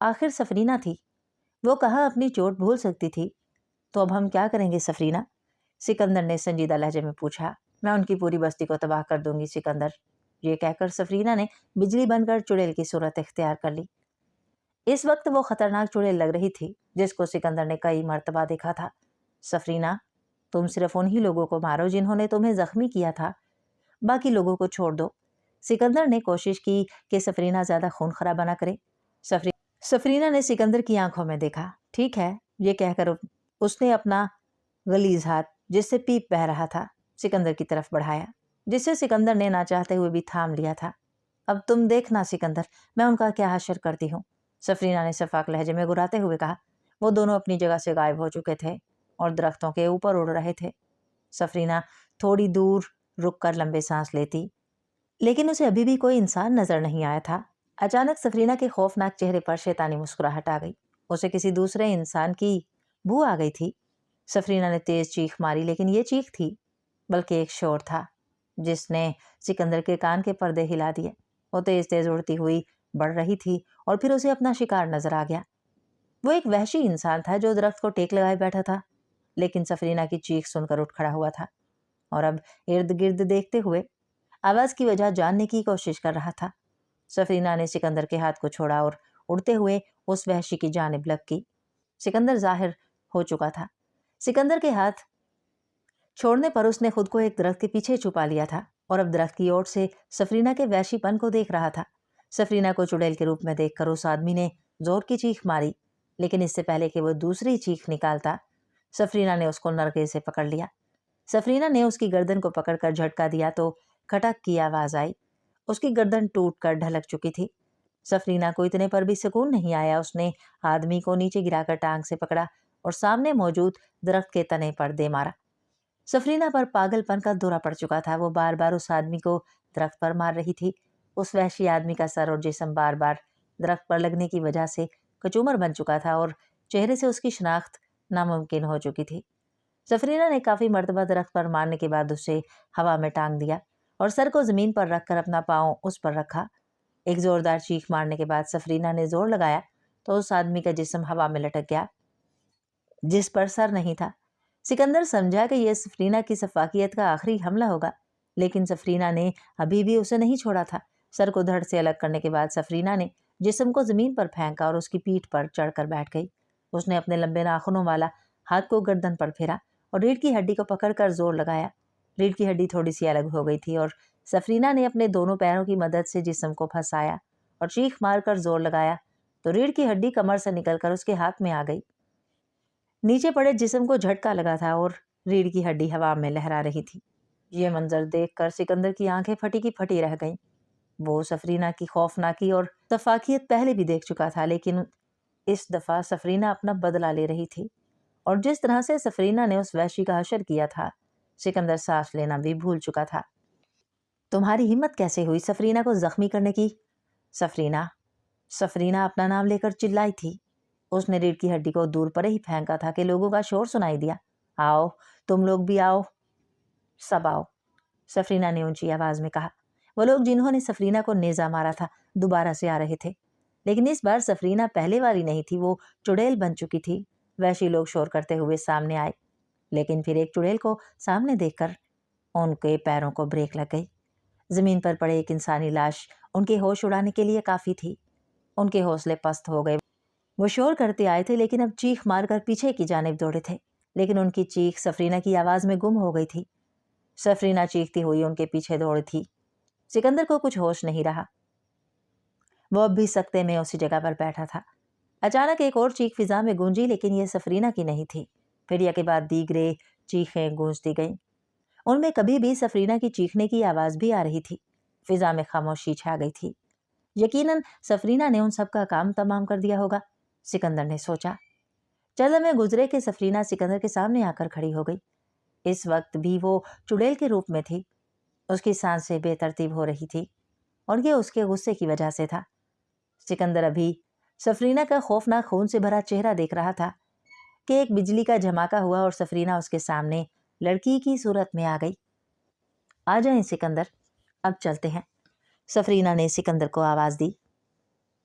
آخر سفرینہ تھی، وہ کہاں اپنی چوٹ بھول سکتی تھی؟ تو اب ہم کیا کریں گے سفرینہ؟ سکندر نے سنجیدہ لہجے میں پوچھا۔ میں ان کی پوری بستی کو تباہ کر دوں گی سکندر، یہ کہہ کر سفرینہ نے بجلی بن کر چڑیل کی صورت اختیار کر لی۔ اس وقت وہ خطرناک چڑیل لگ رہی تھی جس کو سکندر نے کئی مرتبہ دیکھا تھا۔ سفرینہ، تم صرف انہی لوگوں کو مارو جنہوں نے تمہیں زخمی کیا تھا، باقی لوگوں کو چھوڑ دو۔ سکندر نے کوشش کی کہ سفرینہ زیادہ خون خرابہ نہ کرے۔ سفرینہ نے سکندر کی آنکھوں میں دیکھا۔ ٹھیک ہے، یہ کہہ کر اس نے اپنا غلیظ ہاتھ جس سے پیپ بہہ رہا تھا سکندر کی طرف بڑھایا، جسے سکندر نے نہ چاہتے ہوئے بھی تھام لیا تھا۔ اب تم دیکھنا سکندر، میں ان کا کیا حشر کرتی ہوں، سفرینہ نے شفاق لہجے میں گراتے ہوئے کہا۔ وہ دونوں اپنی جگہ سے غائب ہو چکے تھے اور درختوں کے اوپر اڑ رہے تھے۔ سفرینہ تھوڑی دور رک کر لمبے سانس لیتی، لیکن اسے ابھی بھی کوئی انسان نظر نہیں آیا تھا۔ اچانک سفرینہ کے خوفناک چہرے پر شیطانی مسکراہٹ آ گئی، اسے کسی دوسرے انسان کی بو آ گئی تھی۔ سفرینہ نے تیز چیخ ماری، لیکن یہ چیخ تھی بلکہ ایک شور تھا جس نے سکندر کے کان کے پردے ہلا دیے۔ وہ تیز تیز اڑتی ہوئی بڑھ رہی تھی اور پھر اسے اپنا شکار نظر آ گیا۔ وہ ایک وحشی انسان تھا جو درخت کو ٹیک لگائے بیٹھا تھا، لیکن سفرینہ کی چیخ سن کر اٹھ کھڑا ہوا تھا اور اب ارد گرد دیکھتے ہوئے آواز کی وجہ جاننے کی کوشش کر رہا تھا۔ سفرینہ نے سکندر کے ہاتھ کو چھوڑا اور اڑتے ہوئے اس وحشی کی جانب لگ کی۔ سکندر ظاہر ہو چکا تھا۔ سکندر کے ہاتھ چھوڑنے پر اس نے خود کو ایک درخت کے پیچھے چھپا لیا تھا اور اب درخت کی اوٹ سے سفرینہ کے وحشی پن کو دیکھ رہا تھا۔ سفرینہ کو چڑیل کے روپ میں دیکھ کر اس آدمی نے زور کی چیخ ماری، لیکن اس سے پہلے کہ وہ دوسری چیخ نکالتا سفرینہ نے اس کو نرگے سے پکڑ لیا۔ سفرینہ نے اس کی گردن کو پکڑ کر جھٹکا دیا تو کھٹک کی آواز آئی۔ اس کی گردن ٹوٹ کر ڈھلک چکی تھی۔ سفرینہ کو اتنے پر بھی سکون نہیں آیا۔ اس نے آدمی کو نیچے گرا کر ٹانگ سے پکڑا اور سامنے موجود درخت کے تنے پر دے مارا۔ سفرینہ پر پاگل پن کا دورہ پڑ چکا تھا۔ وہ بار بار اس آدمی کو درخت پر مار رہی تھی۔ اس وحشی آدمی کا سر اور جسم بار بار درخت پر لگنے کی وجہ سے کچومر بن چکا تھا اور چہرے سے اس کی شناخت ناممکن ہو چکی تھی۔ سفرینہ نے کافی مرتبہ درخت پر مارنے کے بعد اسے ہوا میں ٹانگ دیا اور سر کو زمین پر رکھ کر اپنا پاؤں اس پر رکھا۔ ایک زوردار چیخ مارنے کے بعد سفرینہ نے زور لگایا تو اس آدمی کا جسم ہوا میں لٹک گیا جس پر سر نہیں تھا۔ سکندر سمجھا کہ یہ سفرینہ کی شفاقیت کا آخری حملہ ہوگا، لیکن سفرینہ نے ابھی بھی اسے نہیں چھوڑا تھا۔ سر کو دھڑ سے الگ کرنے کے بعد سفرینہ نے جسم کو زمین پر پھینکا اور اس کی پیٹھ پر چڑھ کر بیٹھ گئی۔ اس نے اپنے لمبے ناخنوں والا ہاتھ کو گردن پر پھیرا اور ریڑھ کی ہڈی کو پکڑ کر زور لگایا۔ ریڑھ کی ہڈی تھوڑی سی الگ ہو گئی تھی اور سفرینہ نے اپنے دونوں پیروں کی مدد سے جسم کو پھنسایا اور چیخ مار کر زور لگایا تو ریڑھ کی ہڈی کمر سے نکل کر اس کے ہاتھ میں آ گئی۔ نیچے پڑے جسم کو جھٹکا لگا تھا اور ریڑھ کی ہڈی ہوا میں لہرا رہی تھی۔ یہ منظر دیکھ کر سکندر کی آنکھیں پھٹی کی پھٹی رہ گئیں۔ وہ سفرینہ کی خوفناکی اور شفاقیت پہلے بھی دیکھ چکا تھا، لیکن اس دفعہ سفرینہ اپنا بدلہ لے رہی تھی اور جس طرح سے سفرینہ نے اس وحشی کا حشر کیا تھا سکندر سانس لینا بھی بھول چکا تھا۔ تمہاری ہمت کیسے ہوئی سفرینہ کو زخمی کرنے کی؟ سفرینہ اپنا نام لے کر چلائی تھی۔ اس نے ریڑھ کی ہڈی کو دور پر ہی پھینکا تھا کہ لوگوں کا شور سنائی دیا۔ آؤ، تم لوگ بھی آؤ، سب آؤ، سفرینہ نے اونچی آواز میں کہا۔ وہ لوگ جنہوں نے سفرینہ کو نیزہ مارا تھا دوبارہ سے آ رہے تھے، لیکن اس بار سفرینہ پہلے والی نہیں تھی، وہ چڑیل بن چکی تھی۔ وحشی لوگ شور کرتے ہوئے سامنے آئے، لیکن پھر ایک چڑیل کو سامنے دیکھ کر ان کے پیروں کو بریک لگ گئی۔ زمین پر پڑے ایک انسانی لاش ان کے ہوش اڑانے کے لیے کافی تھی۔ ان کے حوصلے پست ہو گئے۔ وہ شور کرتے آئے تھے لیکن اب چیخ مار کر پیچھے کی جانب دوڑے تھے، لیکن ان کی چیخ سفرینہ کی آواز میں گم ہو گئی تھی۔ سفرینہ چیختی ہوئی ان کے پیچھے دوڑی تھی۔ سکندر کو کچھ ہوش نہیں رہا، وہ اب بھی سکتے میں اسی جگہ پر بیٹھا تھا۔ اچانک ایک اور چیخ فضا میں گونجی، لیکن یہ سفرینہ کی نہیں تھی۔ پھر یک بعد دیگرے چیخیں گونجتی گئیں۔ ان میں کبھی بھی سفرینہ کی چیخنے کی آواز بھی آ رہی تھی۔ فضا میں خاموشی چھا گئی تھی۔ یقیناً سفرینہ نے ان سب کا کام تمام کر دیا ہوگا، سکندر نے سوچا۔ چند لمحے گزرے کہ سفرینہ سکندر کے سامنے آ کر کھڑی ہو گئی۔ اس وقت بھی وہ چڑیل کے روپ میں تھی۔ اس کی سانسیں بے ترتیب ہو رہی تھی اور یہ اس کے غصے کی وجہ سے تھا۔ سکندر ابھی سفرینہ کا خوفناک خون سے بھرا چہرہ دیکھ رہا تھا کہ ایک بجلی کا جھماکا ہوا اور سفرینہ اس کے سامنے لڑکی کی صورت میں آ گئی۔ آ جائیں سکندر، اب چلتے ہیں، سفرینہ نے سکندر کو آواز دی۔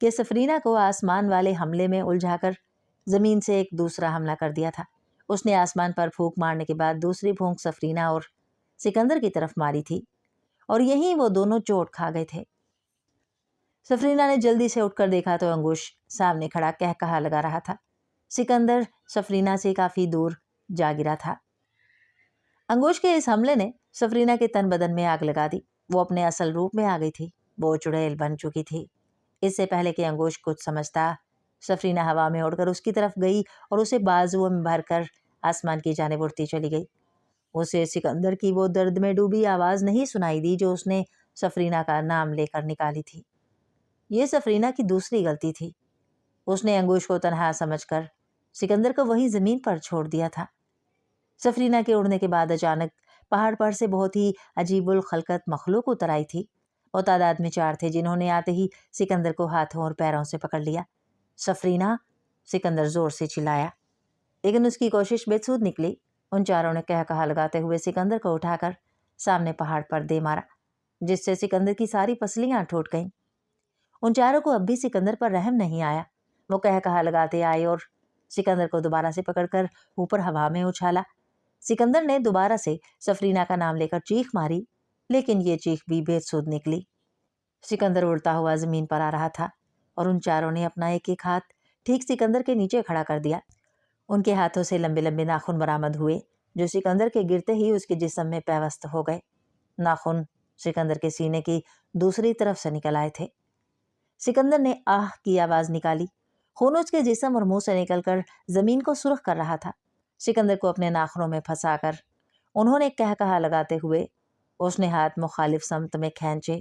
کہ سفرینہ کو آسمان والے حملے میں الجھا کر زمین سے ایک دوسرا حملہ کر دیا تھا۔ اس نے آسمان پر پھونک مارنے کے بعد دوسری پھونک سفرینہ اور سکندر کی طرف ماری تھی اور یہیں وہ دونوں چوٹ کھا گئے تھے۔ سفرینہ نے جلدی سے اٹھ کر دیکھا تو انگوش سامنے کھڑا کہا لگا رہا تھا۔ سکندر سفرینہ سے کافی دور جا گرا تھا۔ انگوش کے اس حملے نے سفرینہ کے تن بدن میں آگ لگا دی۔ وہ اپنے اصل روپ میں آ گئی تھی۔ وہ چڑیل بن چکی تھی۔ اس سے پہلے کہ انگوش کچھ سمجھتا، سفرینہ ہوا میں اڑ کر اس کی طرف گئی اور اسے بازوؤں میں بھر کر آسمان کی جانب اڑتی چلی گئی۔ اسے سکندر کی وہ درد میں ڈوبی آواز نہیں سنائی دی جو اس نے سفرینہ کا نام لے کر نکالی تھی۔ یہ سفرینہ کی دوسری غلطی تھی۔ اس نے انگوش کو تنہا سمجھ کر سکندر کو وہیں زمین پر چھوڑ دیا تھا۔ سفرینہ کے اڑنے کے بعد اچانک پہاڑ پر سے بہت ہی عجیب الخلقت مخلوق اتر آئی تھی۔ وہ تعداد میں 4 تھے جنہوں نے آتے ہی سکندر کو ہاتھوں اور پیروں سے پکڑ لیا۔ سفرینہ! سکندر زور سے چلایا، لیکن اس کی کوشش بے سود نکلی۔ ان چاروں نے کہا لگاتے ہوئے سکندر کو اٹھا کر سامنے پہاڑ پر دے مارا، جس سے سکندر کی ساری پسلیاں ٹوٹ گئیں۔ ان چاروں کو اب بھی سکندر پر رحم نہیں آیا۔ وہ کہا لگاتے آئے اور سکندر کو دوبارہ سے پکڑ کر اوپر ہوا میں اچھالا۔ سکندر نے دوبارہ سے سفرینہ کا نام لے کر چیخ ماری، لیکن یہ چیخ بھی بے سود نکلی۔ سکندر اڑتا ہوا زمین پر آ رہا تھا اور ان چاروں نے اپنا ایک ایک ہاتھ ٹھیک سکندر کے نیچے کھڑا کر دیا۔ ان کے ہاتھوں سے لمبے لمبے ناخن برآمد ہوئے جو سکندر کے گرتے ہی اس کے جسم میں پیوست ہو گئے۔ ناخن سکندر کے سینے کی دوسری طرف سے نکل آئے تھے۔ سکندر نے آہ کی آواز نکالی۔ خون اس کے جسم اور منہ سے نکل کر زمین کو سرخ کر رہا تھا۔ سکندر کو اپنے ناخنوں میں پھنسا کر انہوں نے کہا لگاتے ہوئے اس نے ہاتھ مخالف سمت میں کھینچے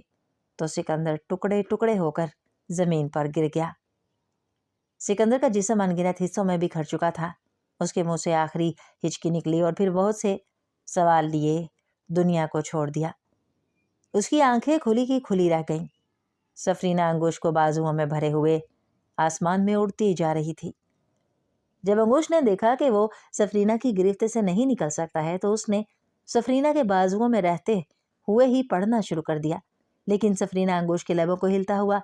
تو سکندر ٹکڑے ٹکڑے ہو کر زمین پر گر گیا۔ سکندر کا جسم انگنت حصوں میں بکھر چکا تھا۔ اس کے منہ سے آخری ہچکی نکلی اور پھر بہت سے سوال لیے دنیا کو چھوڑ دیا۔ اس کی آنکھیں کھلی کی کھلی رہ گئیں۔ سفرینہ انگوش کو بازوؤں میں بھرے ہوئے آسمان میں اڑتی جا رہی تھی۔ جب انگوش نے دیکھا کہ وہ سفرینہ کی گرفت سے نہیں نکل سکتا ہے تو اس نے سفرینہ کے بازوؤں میں رہتے ہوئے ہی پڑھنا شروع کر دیا، لیکن سفرینہ انگوش کے لبوں کو ہلتا ہوا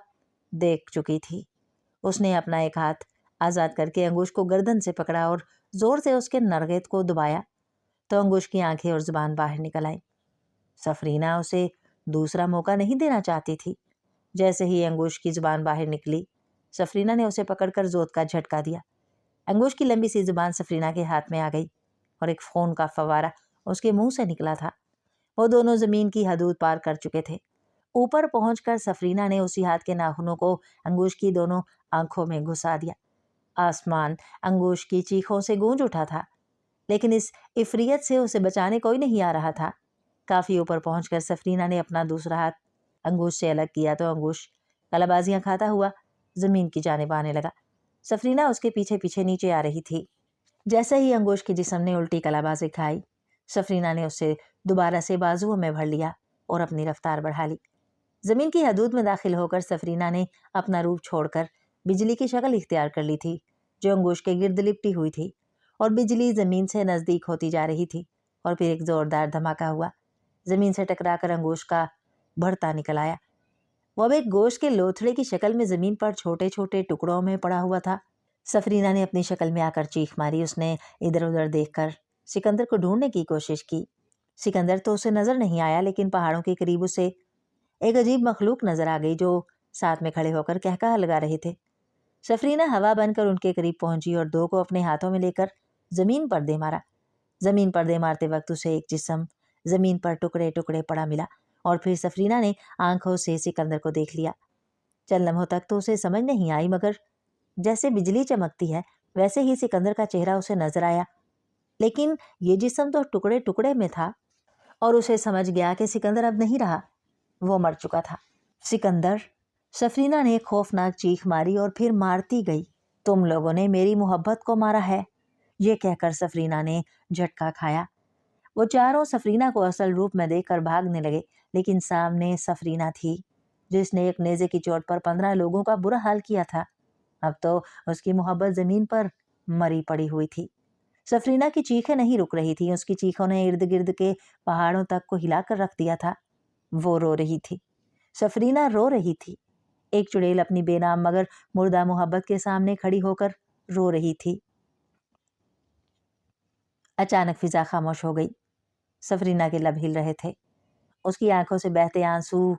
دیکھ چکی تھی۔ اس نے اپنا ایک ہاتھ آزاد کر کے انگوش کو گردن سے پکڑا اور زور سے اس کے نرگت کو دبایا تو انگوش کی آنکھیں اور زبان باہر نکل آئیں۔ سفرینہ اسے دوسرا موقع نہیں دینا چاہتی تھی۔ جیسے ہی انگوش کی زبان باہر نکلی، سفرینہ نے اسے پکڑ کر زور کا جھٹکا دیا۔ انگوش کی لمبی سی زبان سفرینہ کے ہاتھ میں آ گئی اور ایک خون کا فوارہ اس کے منہ سے نکلا تھا۔ وہ دونوں زمین کی حدود پار کر چکے تھے۔ اوپر پہنچ کر سفرینہ نے اسی ہاتھ کے ناخنوں کو انگوش کی دونوں آنکھوں میں گھسا دیا۔ آسمان انگوش کی چیخوں سے گونج اٹھا تھا، لیکن اس عفریت سے اسے بچانے کوئی نہیں آ رہا تھا۔ کافی اوپر پہنچ کر سفرینہ نے اپنا دوسرا ہاتھ انگوش سے الگ کیا تو انگوش کلابازیاں کھاتا ہوا زمین کی جانب آنے لگا۔ سفرینہ اس کے پیچھے پیچھے نیچے آ رہی تھی۔ جیسے ہی انگوش کے جسم نے الٹی کلابازی کھائی، سفرینہ نے اسے دوبارہ سے بازوؤں میں بھر لیا اور اپنی رفتار بڑھا لی۔ زمین کی حدود میں داخل ہو کر سفرینہ نے اپنا روپ چھوڑ کر بجلی کی شکل اختیار کر لی تھی جو انگوش کے گرد لپٹی ہوئی تھی، اور بجلی زمین سے نزدیک ہوتی جا رہی تھی اور پھر ایک زوردار دھماکہ ہوا۔ زمین سے ٹکرا کر انگوش کا بھرتا نکل آیا۔ وہ اب ایک گوشت کے لوتھڑے کی شکل میں زمین پر چھوٹے چھوٹے ٹکڑوں میں پڑا ہوا تھا۔ سفرینہ نے اپنی شکل میں آ کر چیخ ماری۔ اس نے ادھر ادھر دیکھ کر سکندر کو ڈھونڈنے کی کوشش کی۔ سکندر تو اسے نظر نہیں آیا، لیکن پہاڑوں کے قریب اسے ایک عجیب مخلوق نظر آ گئی جو ساتھ میں کھڑے ہو کر کہا لگا رہے تھے۔ سفرینہ ہوا بن کر ان کے قریب پہنچی اور 2 کو اپنے ہاتھوں میں لے کر زمین پر دے مارا۔ زمین پر دے مارتے وقت اسے ایک جسم زمین پر ٹکڑے ٹکڑے پڑا ملا اور پھر سفرینہ نے آنکھوں سے سکندر کو دیکھ لیا۔ چند لمحوں تک تو اسے سمجھ نہیں آئی، مگر جیسے بجلی چمکتی ہے ویسے ہی سکندر کا چہرہ اسے نظر آیا، لیکن یہ جسم تو ٹکڑے ٹکڑے میں تھا اور اسے سمجھ گیا کہ سکندر اب نہیں رہا، وہ مر چکا تھا۔ سکندر! سفرینہ نے خوفناک چیخ ماری اور پھر مارتی گئی۔ تم لوگوں نے میری محبت کو مارا ہے، یہ کہہ کر سفرینہ نے جھٹکا کھایا۔ وہ چاروں سفرینہ کو اصل روپ میں دیکھ کر بھاگنے لگے، لیکن سامنے سفرینہ تھی جس نے ایک نیزے کی چوٹ پر 15 لوگوں کا برا حال کیا تھا۔ اب تو اس کی محبت زمین پر مری پڑی ہوئی تھی۔ سفرینہ کی چیخیں نہیں رک رہی تھی، اس کی چیخوں نے ارد گرد کے پہاڑوں تک کو ہلا کر رکھ دیا تھا۔ وہ رو رہی تھی، سفرینہ رو رہی تھی۔ ایک چڑیل اپنی بے نام مگر مردہ محبت کے سامنے کھڑی ہو کر رو رہی تھی۔ اچانک فضا خاموش ہو گئی۔ سفرینہ کے لب ہل رہے تھے، اس کی آنکھوں سے بہتے آنسو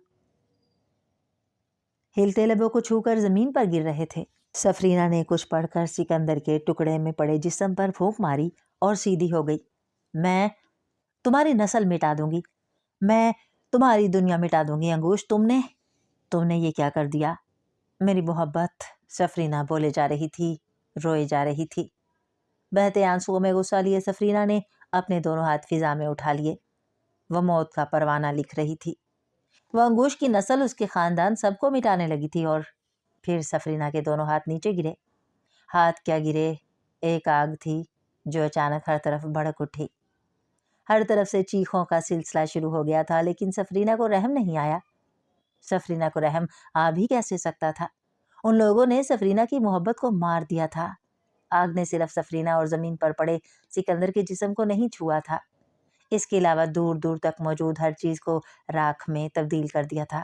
ہلتے لبوں کو چھو کر زمین پر گر رہے تھے۔ سفرینہ نے کچھ پڑھ کر سکندر کے ٹکڑے میں پڑے جسم پر پھونک ماری اور سیدھی ہو گئی۔ میں تمہاری نسل مٹا دوں گی، میں تمہاری دنیا مٹا دوں گی انگوش، تم نے یہ کیا کر دیا؟ میری محبت، سفرینہ بولے جا رہی تھی، روئے جا رہی تھی۔ بہتے آنسوؤں میں غصہ لیے سفرینہ نے اپنے دونوں ہاتھ فضا میں اٹھا لیے۔ وہ موت کا پروانہ لکھ رہی تھی۔ وہ انگوش کی نسل، اس کے خاندان، سب کو مٹانے لگی تھی۔ اور پھر سفرینہ کے دونوں ہاتھ نیچے گرے۔ ہاتھ کیا گرے، ایک آگ تھی جو اچانک ہر طرف بھڑک اٹھی۔ ہر طرف سے چیخوں کا سلسلہ شروع ہو گیا تھا، لیکن سفرینہ کو رحم نہیں آیا۔ سفرینہ کو رحم آ بھی کیسے سکتا تھا؟ ان لوگوں نے سفرینہ کی محبت کو مار دیا تھا۔ آگ نے صرف سفرینہ اور زمین پر پڑے سکندر کے جسم کو نہیں چھوا تھا، اس کے علاوہ دور دور تک موجود ہر چیز کو راکھ میں تبدیل کر دیا تھا۔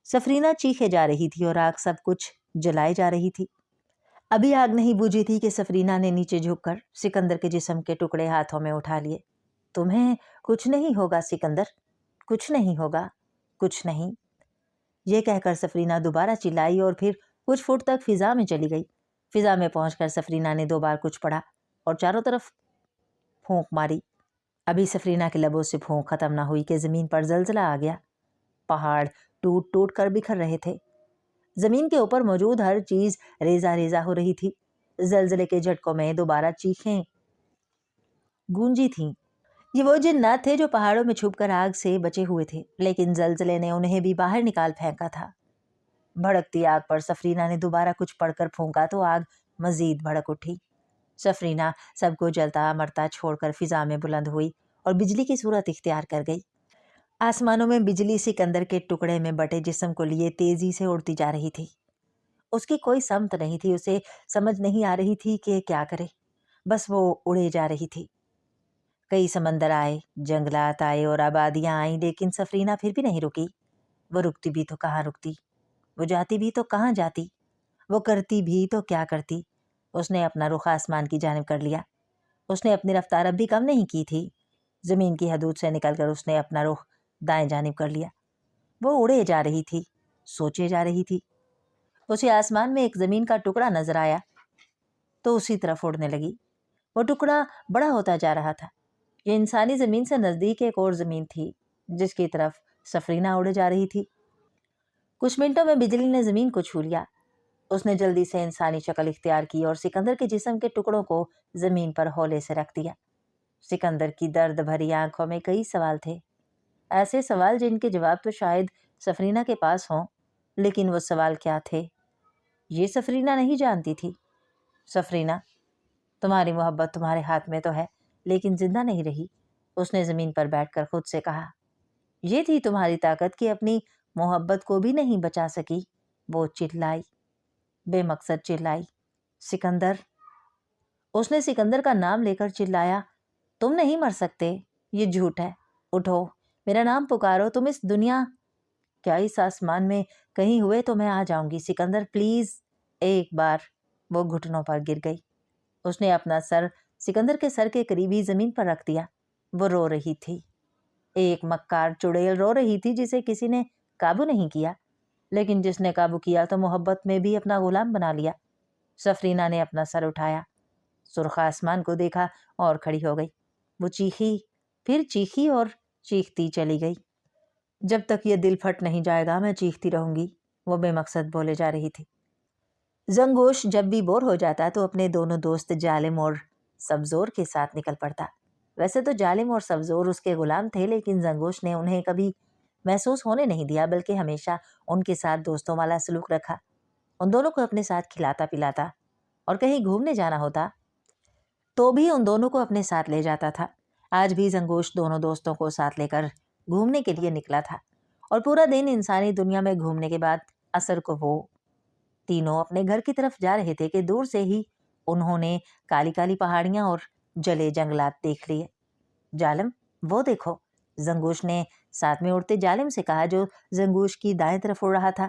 سفرینہ چیخے جا رہی تھی اور آگ سب کچھ جلائے جا رہی تھی۔ ابھی آگ نہیں بجھی تھی کہ سفرینہ نے نیچے جھک کر سکندر کے جسم کے ٹکڑے ہاتھوں میں اٹھا لیے۔ تمہیں کچھ نہیں ہوگا سکندر، کچھ نہیں ہوگا، کچھ نہیں، یہ کہہ کر سفرینہ دوبارہ چلائی اور پھر کچھ فٹ تک فضا میں چلی گئی۔ فضا میں پہنچ کر سفرینہ نے 2 بار کچھ پڑھا اور چاروں طرف پھونک ماری۔ ابھی سفرینہ کے لبوں سے پھونک ختم نہ ہوئی کہ زمین پر زلزلہ آ گیا۔ پہاڑ ٹوٹ ٹوٹ کر بکھر رہے تھے، زمین کے اوپر موجود ہر چیز ریزہ ریزہ ہو رہی تھی۔ زلزلے کے جھٹکوں میں دوبارہ چیخیں گونجی تھیں۔ یہ وہ جنات تھے جو پہاڑوں میں چھپ کر آگ سے بچے ہوئے تھے، لیکن زلزلے نے انہیں بھی باہر نکال پھینکا تھا۔ بھڑکتی آگ پر سفرینہ نے دوبارہ کچھ پڑھ کر پھونکا تو آگ مزید بھڑک اٹھی۔ سفرینہ سب کو جلتا مرتا چھوڑ کر فضا میں بلند ہوئی اور بجلی کی صورت اختیار کر گئی۔ آسمانوں میں بجلی سکندر کے ٹکڑے میں بٹے جسم کو لیے تیزی سے اڑتی جا رہی تھی۔ اس کی کوئی سمت نہیں تھی، اسے سمجھ نہیں آ رہی تھی کہ کیا کرے، بس وہ اڑے جا رہی تھی۔ کئی سمندر آئے، جنگلات آئے اور آبادیاں آئیں، لیکن سفرینہ پھر بھی نہیں رکی۔ وہ رکتی بھی تو کہاں رکتی، وہ جاتی بھی تو کہاں جاتی، وہ کرتی بھی تو کیا کرتی۔ اس نے اپنا رخ آسمان کی جانب کر لیا۔ اس نے اپنی رفتار اب بھی کم نہیں کی تھی۔ زمین کی حدود سے نکل کر اس نے اپنا رخ دائیں جانب کر لیا۔ وہ اڑے جا رہی تھی، سوچے جا رہی تھی۔ اسے آسمان میں ایک زمین کا ٹکڑا نظر آیا تو اسی طرف اڑنے لگی۔ وہ ٹکڑا بڑا ہوتا جا رہا تھا۔ یہ انسانی زمین سے نزدیک ایک اور زمین تھی جس کی طرف سفرینہ اڑے جا رہی تھی۔ کچھ منٹوں میں بجلی نے زمین کو چھو لیا۔ اس نے جلدی سے انسانی شکل اختیار کی اور سکندر کے جسم کے ٹکڑوں کو زمین پر ہولے سے رکھ دیا۔ سکندر کی درد بھری آنکھوں میں کئی سوال تھے، ایسے سوال جن کے جواب تو شاید سفرینہ کے پاس ہوں، لیکن وہ سوال کیا تھے یہ سفرینہ نہیں جانتی تھی۔ سفرینہ، تمہاری محبت تمہارے ہاتھ میں تو ہے، لیکن زندہ نہیں رہی۔ اس نے زمین پر بیٹھ کر خود سے کہا۔ یہ تھی تمہاری طاقت کہ اپنی محبت کو بھی نہیں بچا سکی۔ وہ چلائی، بے مقصد چلائی، سکندر۔ اس نے سکندر کا نام لے کر چلایا، تم نہیں مر سکتے، یہ جھوٹ ہے، اٹھو، میرا نام پکارو، تم اس دنیا کیا اس آسمان میں کہیں ہوئے تو میں آ جاؤں گی، سکندر پلیز۔ ایک بار وہ گھٹنوں پر گر گئی۔ اس نے اپنا سر سکندر کے سر کے قریب ہی زمین پر رکھ دیا۔ وہ رو رہی تھی، ایک مکار چڑیل رو رہی تھی جسے کسی نے قابو نہیں کیا، لیکن جس نے قابو کیا تو محبت میں بھی اپنا غلام بنا لیا۔ سفرینہ نے اپنا سر اٹھایا، سرخ آسمان کو دیکھا اور کھڑی ہو گئی۔ وہ چیخی، پھر چیخی اور چیختی چلی گئی۔ جب تک یہ دل پھٹ نہیں جائے گا میں چیختی رہوں گی، وہ بے مقصد بولے جا رہی تھی۔ زنگوش جب بھی بور ہو جاتا تو اپنے دونوں دوست جالم اور سبزور کے ساتھ نکل پڑتا۔ ویسے تو جالم اور سبزور اس کے غلام تھے، لیکن زنگوش نے انہیں کبھی محسوس ہونے نہیں دیا، بلکہ ہمیشہ ان کے ساتھ دوستوں والا سلوک رکھا۔ ان دونوں کو اپنے ساتھ کھلاتا پلاتا اور کہیں گھومنے جانا ہوتا تو بھی ان دونوں کو اپنے ساتھ لے جاتا تھا۔ آج بھی زنگوش دونوں دوستوں کو ساتھ لے کر گھومنے کے لیے نکلا تھا، اور پورا دن انسانی دنیا میں گھومنے کے بعد عصر کو وہ تینوں اپنے گھر کی طرف جا رہے تھے کہ دور سے ہی انہوں نے کالی کالی پہاڑیاں اور جلے جنگلات دیکھ لیے۔ جالم، وہ دیکھو، زنگوش نے ساتھ میں اڑتے جالم سے کہا جو زنگوش کی دائیں طرف اڑ رہا تھا۔